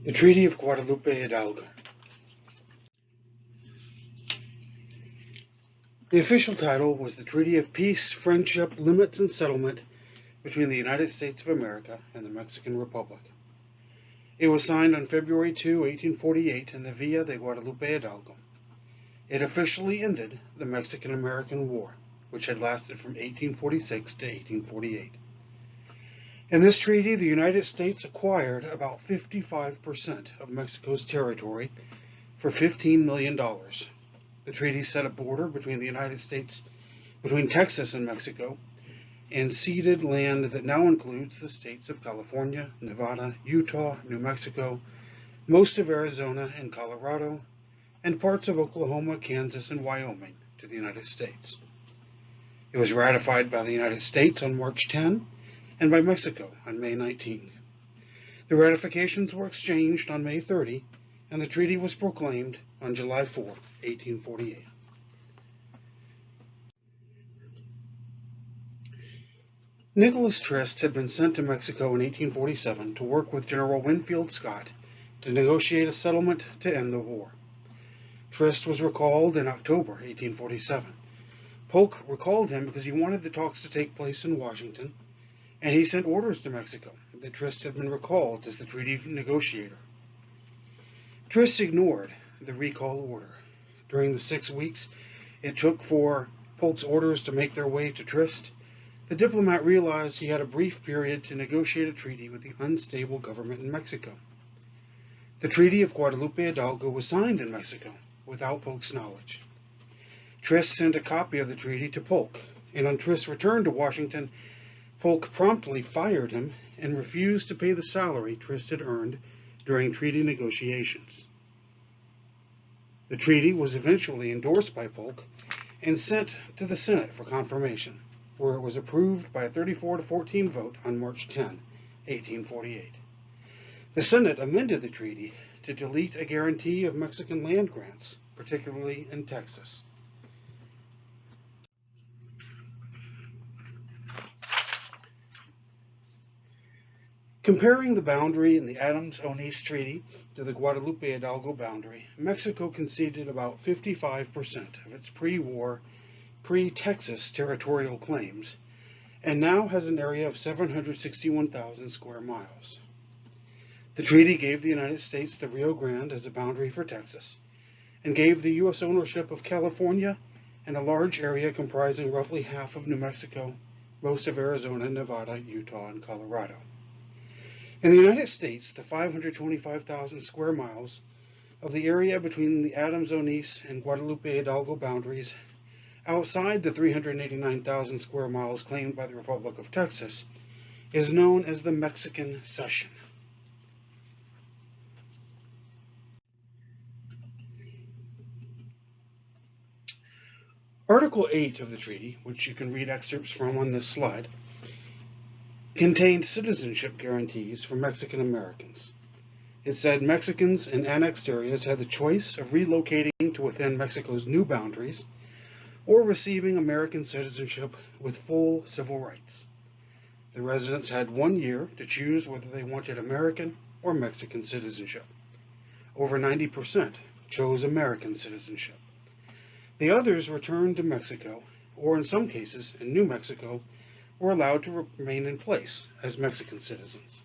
The Treaty of Guadalupe Hidalgo. The official title was the Treaty of Peace, Friendship, Limits, and Settlement between the United States of America and the Mexican Republic. It was signed on February 2, 1848 in the Villa de Guadalupe Hidalgo. It officially ended the Mexican-American War, which had lasted from 1846 to 1848. In this treaty, the United States acquired about 55% of Mexico's territory for $15 million. The treaty set a border between Texas and Mexico, and ceded land that now includes the states of California, Nevada, Utah, New Mexico, most of Arizona and Colorado, and parts of Oklahoma, Kansas, and Wyoming to the United States. It was ratified by the United States on March 10 and by Mexico on May 19. The ratifications were exchanged on May 30, and the treaty was proclaimed on July 4, 1848. Nicholas Trist had been sent to Mexico in 1847 to work with General Winfield Scott to negotiate a settlement to end the war. Trist was recalled in October 1847. Polk recalled him because he wanted the talks to take place in Washington, and he sent orders to Mexico that Trist had been recalled as the treaty negotiator. Trist ignored the recall order. During the 6 weeks it took for Polk's orders to make their way to Trist, the diplomat realized he had a brief period to negotiate a treaty with the unstable government in Mexico. The Treaty of Guadalupe Hidalgo was signed in Mexico without Polk's knowledge. Trist sent a copy of the treaty to Polk, and on Trist's return to Washington, Polk promptly fired him and refused to pay the salary Trist had earned during treaty negotiations. The treaty was eventually endorsed by Polk and sent to the Senate for confirmation, where it was approved by a 34-14 vote on March 10, 1848. The Senate amended the treaty to delete a guarantee of Mexican land grants, particularly in Texas. Comparing the boundary in the Adams-Onis Treaty to the Guadalupe Hidalgo boundary, Mexico conceded about 55% of its pre-war, pre-Texas territorial claims, and now has an area of 761,000 square miles. The treaty gave the United States the Rio Grande as a boundary for Texas, and gave the U.S. ownership of California and a large area comprising roughly half of New Mexico, most of Arizona, Nevada, Utah, and Colorado. In the United States, the 525,000 square miles of the area between the Adams-Onis and Guadalupe Hidalgo boundaries, outside the 389,000 square miles claimed by the Republic of Texas, is known as the Mexican Cession. Article 8 of the treaty, which you can read excerpts from on this slide, contained citizenship guarantees for Mexican Americans. It said Mexicans in annexed areas had the choice of relocating to within Mexico's new boundaries or receiving American citizenship with full civil rights. The residents had 1 year to choose whether they wanted American or Mexican citizenship. Over 90% chose American citizenship. The others returned to Mexico, or in some cases in New Mexico, were allowed to remain in place as Mexican citizens.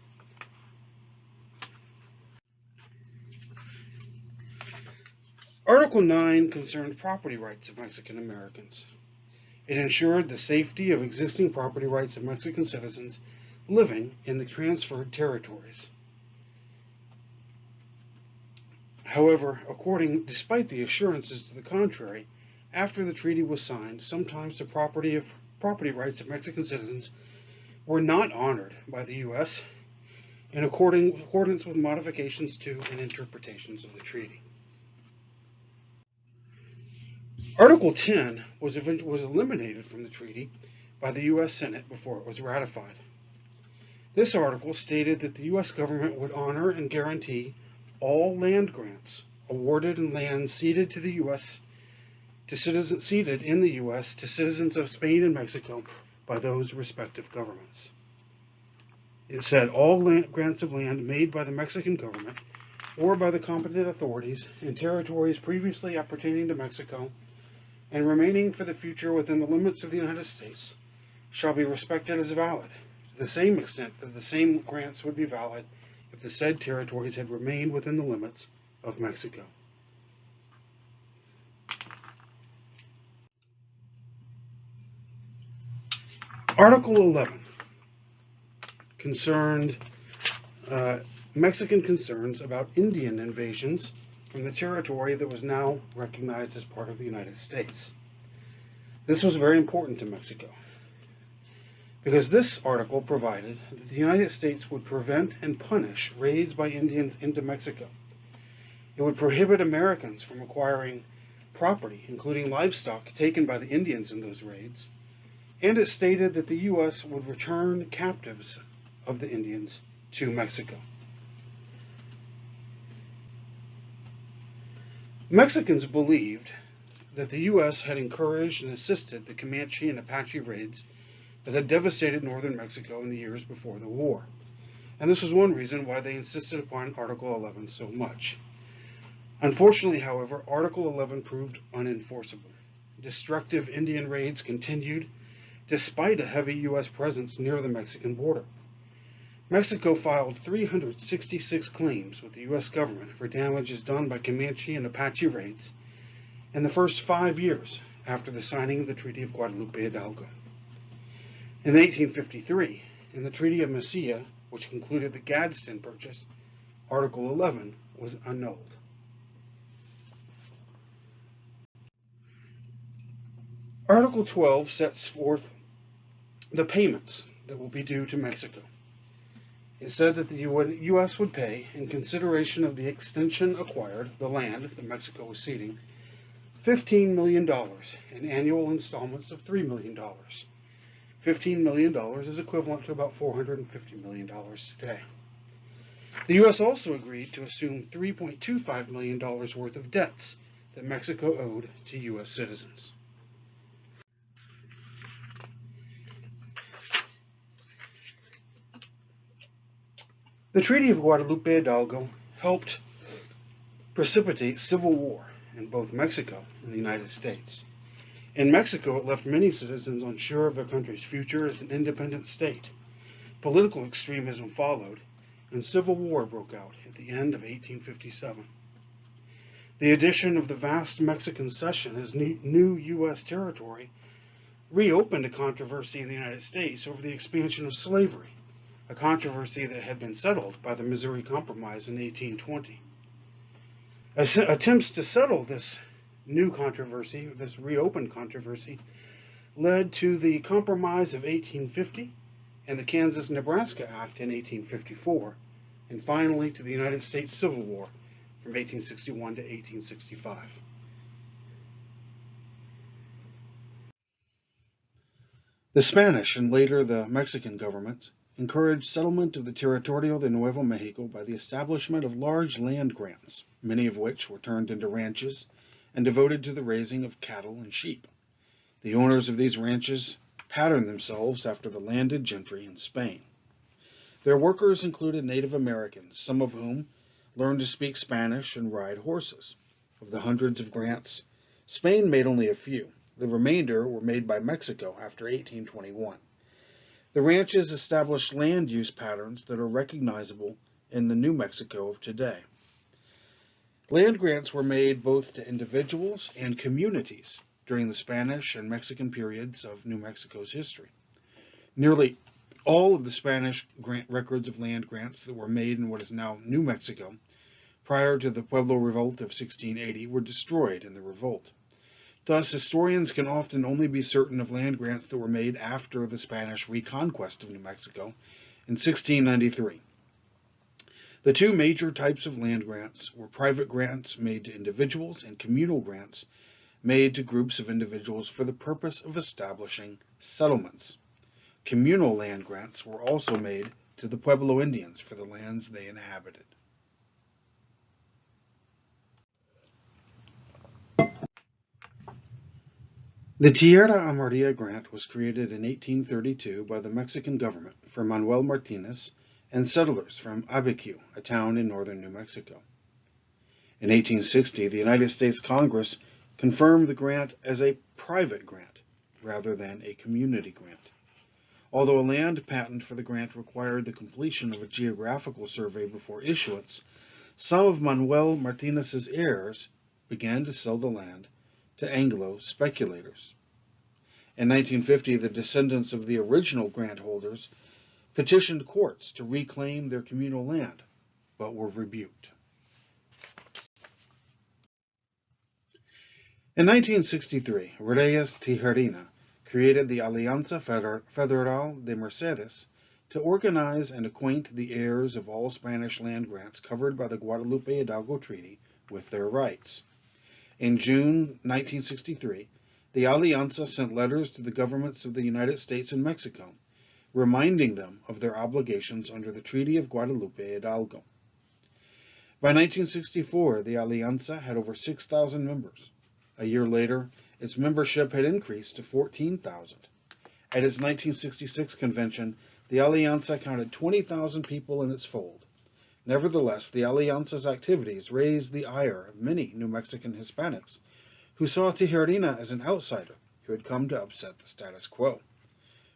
Article 9 concerned property rights of Mexican Americans. It ensured the safety of existing property rights of Mexican citizens living in the transferred territories. However, despite the assurances to the contrary, after the treaty was signed, sometimes the property rights of Mexican citizens were not honored by the U.S. in accordance with modifications to and interpretations of the treaty. Article 10 was eliminated from the treaty by the U.S. Senate before it was ratified. This article stated that the U.S. government would honor and guarantee all land grants awarded and land ceded in the U.S. to citizens of Spain and Mexico by those respective governments. It said all grants of land made by the Mexican government or by the competent authorities in territories previously appertaining to Mexico and remaining for the future within the limits of the United States shall be respected as valid, to the same extent that the same grants would be valid if the said territories had remained within the limits of Mexico. Article 11 concerned Mexican concerns about Indian invasions from the territory that was now recognized as part of the United States. This was very important to Mexico, because this article provided that the United States would prevent and punish raids by Indians into Mexico. It would prohibit Americans from acquiring property, including livestock, taken by the Indians in those raids, and it stated that the U.S. would return captives of the Indians to Mexico. Mexicans believed that the U.S. had encouraged and assisted the Comanche and Apache raids that had devastated northern Mexico in the years before the war. And this was one reason why they insisted upon Article 11 so much. Unfortunately, however, Article 11 proved unenforceable. Destructive Indian raids continued despite a heavy U.S. presence near the Mexican border. Mexico filed 366 claims with the U.S. government for damages done by Comanche and Apache raids in the first 5 years after the signing of the Treaty of Guadalupe, Hidalgo. In 1853, in the Treaty of Mesilla, which concluded the Gadsden Purchase, Article 11 was annulled. Article 12 sets forth the payments that will be due to Mexico. It said that the U.S. would pay, in consideration of the extension acquired, the land that Mexico was ceding, $15 million in annual installments of $3 million. $15 million is equivalent to about $450 million today. The U.S. also agreed to assume $3.25 million worth of debts that Mexico owed to U.S. citizens. The Treaty of Guadalupe Hidalgo helped precipitate civil war in both Mexico and the United States. In Mexico, it left many citizens unsure of their country's future as an independent state. Political extremism followed, and civil war broke out at the end of 1857. The addition of the vast Mexican cession as new U.S. territory reopened a controversy in the United States over the expansion of slavery, a controversy that had been settled by the Missouri Compromise in 1820. Attempts to settle this new controversy, this reopened controversy, led to the Compromise of 1850 and the Kansas-Nebraska Act in 1854, and finally to the United States Civil War from 1861 to 1865. The Spanish and later the Mexican governments encouraged settlement of the Territorio de Nuevo Mexico by the establishment of large land grants, many of which were turned into ranches and devoted to the raising of cattle and sheep. The owners of these ranches patterned themselves after the landed gentry in Spain. Their workers included Native Americans, some of whom learned to speak Spanish and ride horses. Of the hundreds of grants, Spain made only a few. The remainder were made by Mexico after 1821. The ranches established land use patterns that are recognizable in the New Mexico of today. Land grants were made both to individuals and communities during the Spanish and Mexican periods of New Mexico's history. Nearly all of the Spanish records of land grants that were made in what is now New Mexico prior to the Pueblo Revolt of 1680 were destroyed in the revolt. Thus, historians can often only be certain of land grants that were made after the Spanish reconquest of New Mexico in 1693. The two major types of land grants were private grants made to individuals and communal grants made to groups of individuals for the purpose of establishing settlements. Communal land grants were also made to the Pueblo Indians for the lands they inhabited. The Tierra Amarilla Grant was created in 1832 by the Mexican government for Manuel Martinez and settlers from Abiquiu, a town in northern New Mexico. In 1860, the United States Congress confirmed the grant as a private grant rather than a community grant. Although a land patent for the grant required the completion of a geographical survey before issuance, some of Manuel Martinez's heirs began to sell the land to Anglo speculators. In 1950, the descendants of the original grant holders petitioned courts to reclaim their communal land, but were rebuked. In 1963, Reyes Tijerina created the Alianza Federal de Mercedes to organize and acquaint the heirs of all Spanish land grants covered by the Guadalupe Hidalgo Treaty with their rights. In June 1963, the Alianza sent letters to the governments of the United States and Mexico, reminding them of their obligations under the Treaty of Guadalupe Hidalgo. By 1964, the Alianza had over 6,000 members. A year later, its membership had increased to 14,000. At its 1966 convention, the Alianza counted 20,000 people in its fold. Nevertheless, the Alianza's activities raised the ire of many New Mexican Hispanics, who saw Tijerina as an outsider who had come to upset the status quo.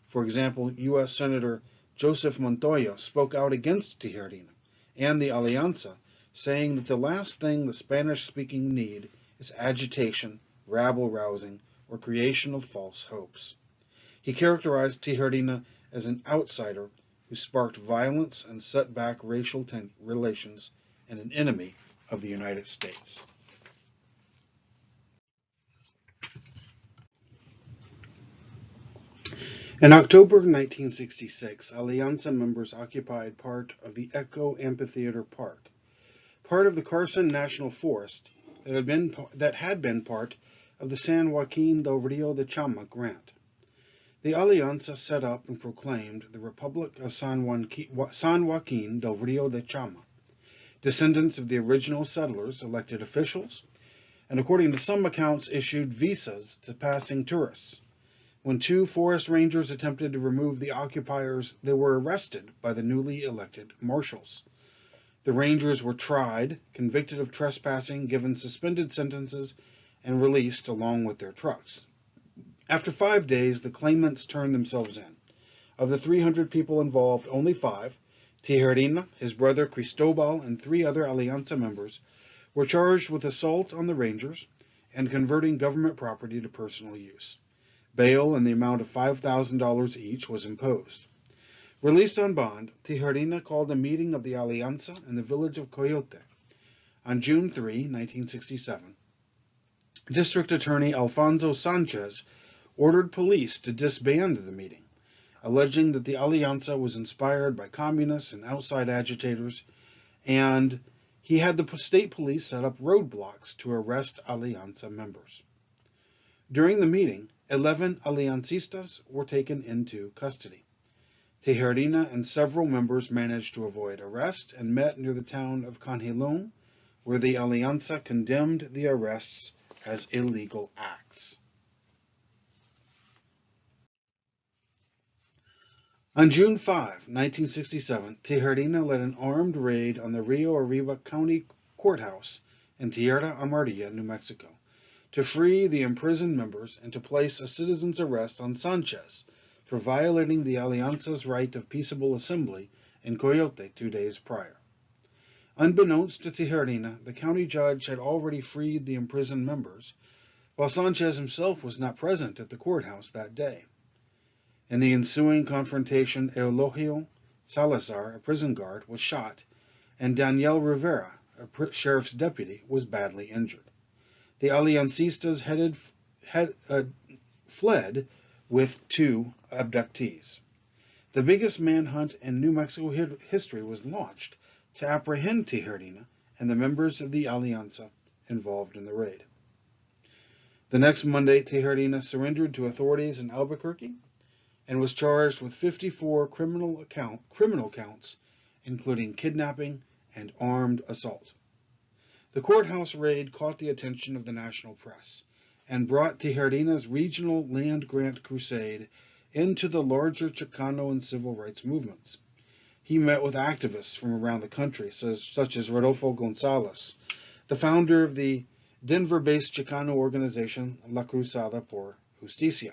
For example, U.S. Senator Joseph Montoya spoke out against Tijerina and the Alianza, saying that the last thing the Spanish-speaking need is agitation, rabble-rousing, or creation of false hopes. He characterized Tijerina as an outsider who sparked violence and set back racial relations and an enemy of the United States. In October 1966, Alianza members occupied part of the Echo Amphitheater Park, part of the Carson National Forest that had been part of the San Joaquin del Rio de Chama grant. The Alianza set up and proclaimed the Republic of San Joaquin del Rio de Chama. Descendants of the original settlers elected officials, and according to some accounts issued visas to passing tourists. When two forest rangers attempted to remove the occupiers, they were arrested by the newly elected marshals. The rangers were tried, convicted of trespassing, given suspended sentences, and released along with their trucks. After 5 days, the claimants turned themselves in. Of the 300 people involved, only 5, Tijerina, his brother Cristobal, and 3 other Alianza members, were charged with assault on the rangers and converting government property to personal use. Bail in the amount of $5,000 each was imposed. Released on bond, Tijerina called a meeting of the Alianza in the village of Coyote. On June 3, 1967, District Attorney Alfonso Sanchez ordered police to disband the meeting, alleging that the Alianza was inspired by communists and outside agitators, and he had the state police set up roadblocks to arrest Alianza members. During the meeting, 11 Aliancistas were taken into custody. Tijerina and several members managed to avoid arrest and met near the town of Canjilon, where the Alianza condemned the arrests as illegal acts. On June 5, 1967, Tijerina led an armed raid on the Rio Arriba County Courthouse in Tierra Amarilla, New Mexico, to free the imprisoned members and to place a citizen's arrest on Sanchez for violating the Alianza's right of peaceable assembly in Coyote 2 days prior. Unbeknownst to Tijerina, the county judge had already freed the imprisoned members, while Sanchez himself was not present at the courthouse that day. In the ensuing confrontation, Eulogio Salazar, a prison guard, was shot, and Daniel Rivera, a sheriff's deputy, was badly injured. The Aliancistas fled with 2 abductees. The biggest manhunt in New Mexico history was launched to apprehend Tijerina and the members of the Alianza involved in the raid. The next Monday, Tijerina surrendered to authorities in Albuquerque and was charged with 54 criminal counts, including kidnapping and armed assault. The courthouse raid caught the attention of the national press and brought Tijerina's regional land grant crusade into the larger Chicano and civil rights movements. He met with activists from around the country, such as Rodolfo Gonzalez, the founder of the Denver-based Chicano organization La Cruzada por Justicia.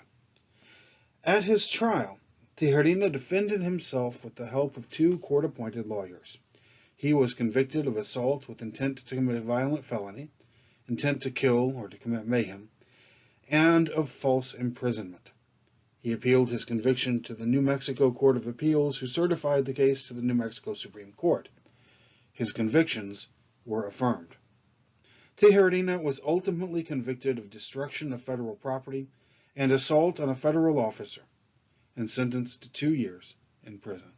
At his trial, Tijerina defended himself with the help of two court-appointed lawyers. He was convicted of assault with intent to commit a violent felony, intent to kill or to commit mayhem, and of false imprisonment. He appealed his conviction to the New Mexico Court of Appeals, who certified the case to the New Mexico Supreme Court. His convictions were affirmed. Tijerina was ultimately convicted of destruction of federal property and assault on a federal officer, and sentenced to 2 years in prison.